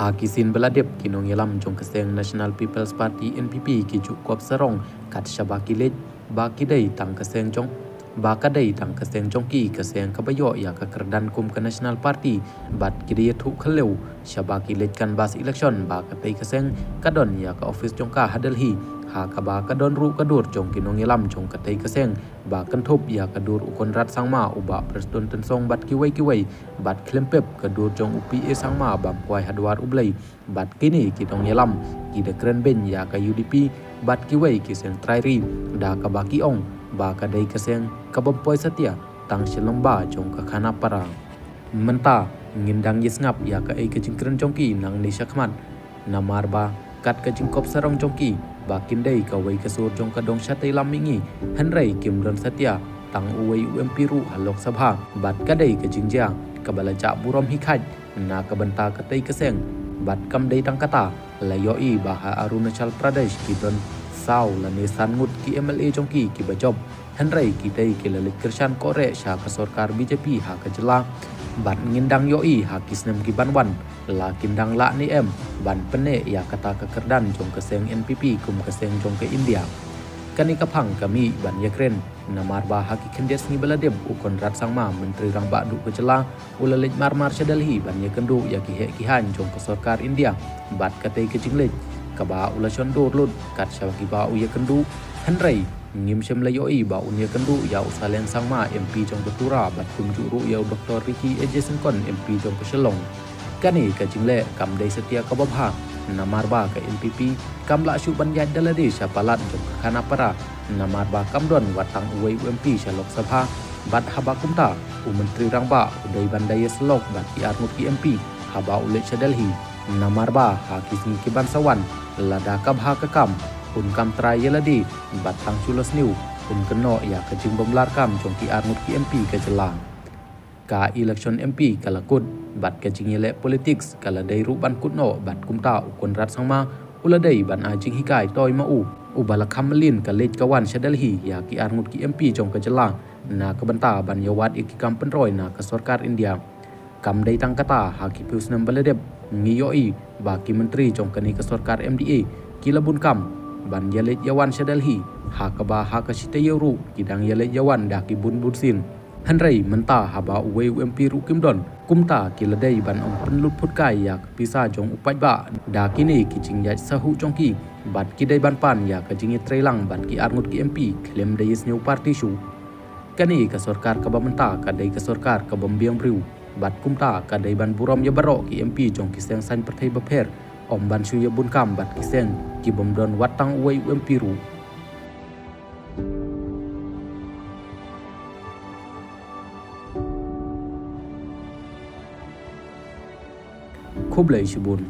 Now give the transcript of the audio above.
Hakisin beladep kinong yalam jong keseng National People's Party NPP ki cukup serong kat syabakilej bakidai tang keseng jong bakadai tang keseng jongki keseng kabayo ya ke kerdan kum ke National Party bat kidi thu kheleu syabakilej kan bas election ba katai keseng kadon ya ke office jongka hadalhi ha kaba kadon ru kadur jong kinong yalam jong katai keseng ba kentup ya kadur ukon rat sangma uba presiden tensong bat kiwai bat klempep kadur jong UPA sangma bam kuai hadwar ublai bat kini kitong yalam kida keren ben ya ka UDP bat kiwai kiseng trairi da kabaki ong ba kadai keseng kabampoi setia tang selomba jong ka khana para menta ngindang yesngap ya ka ai kejingkren jongki nang ni syakmat namar ba kat kejingkop sarong jongki ba kindai ka wai kasur jong ka dong syatai lamingi henrai kimron setia tang uwai UMP ru halok sabha bat kadai kejingjia kabalaja burom hikhaj na kabenta katai keseng bat kamdai tang kata layoi baha Arunachal Pradesh kidon sau la nesan ngut ki MLA jongki ki bajob henrai kidai ki lalik kershan kore sha ka sorkar BJP ha ka jela bat ngindang yoi ha kisnem ki banwan la kindang la ni em ban pene ya kata kekerdan jong keseng NPP kum keseng jong ke India kani kapang kami ban yakren namar ba haki kendes ni beladeb ukon rat sangma menteri rang ba du kejela ulalej marmar sedalhi ban yakendu ya ki he ki han jong ke sorkar India bat katai kejinglej kaba ulashon dur lud kat syawaki ba u yakendu henrai ngim shem layoi ba un yakendu ya usalen sangma MP jong ketura bat kum juru ya Dr. Ricky Ejesenkon MP jong ke Shelong kani kajingle kamdai setia kababha namar ba ke NPP kamla syu banjat dalade syapalat jong ke khana para namar ba kamdon watang uwai UMP syalok sabha bat haba kumta menteri rangba udai bandaya selok bat ki armut ki MP haba ulej sadalhi namar ba hakisni ki bansawan lada kabha kekam un kam trayeladi bat tang chulos niu un keno ya kejing bomlar kam jong ki armut ki MP ke jelang ka election MP kalakut bat kejing yele politics kala dai ruban kutno bat kumta ukon rat sangma uladai ban ajing hikai toy mau ubala kamelin kalej kawan sadalhi ya ki armut ki MP jong ke jelang na kebenta ban yawat ikikam penroy na ke sorkar India kam dai tang kata haki pius nam baledeb ngiyoi ba ki menteri jong kani ke sorkar MDA kilabun kam ban yalet yawan sadalhi hakaba hakasite yoru kidang yalet yawan da ki bun bursin henrai menta haba uwei UMP ru kimdon kumta kiladai ban ong penlut putkai ya pisa jong upai ba da kini kicing ya sahu jongki bat kidai ban pan ya kajingi trelang bat ki arngut ki MP klem dayes new party shu kani ka sorkar ka bamenta kadai ka sorkar ka bambiang briu bat kumta kadai ban burom ya barok ki MP jong kiseng san perthai bapher om ban shu ya bun kam bat kiseng ki bomdon watang uwei UMP ru Kublai Shibun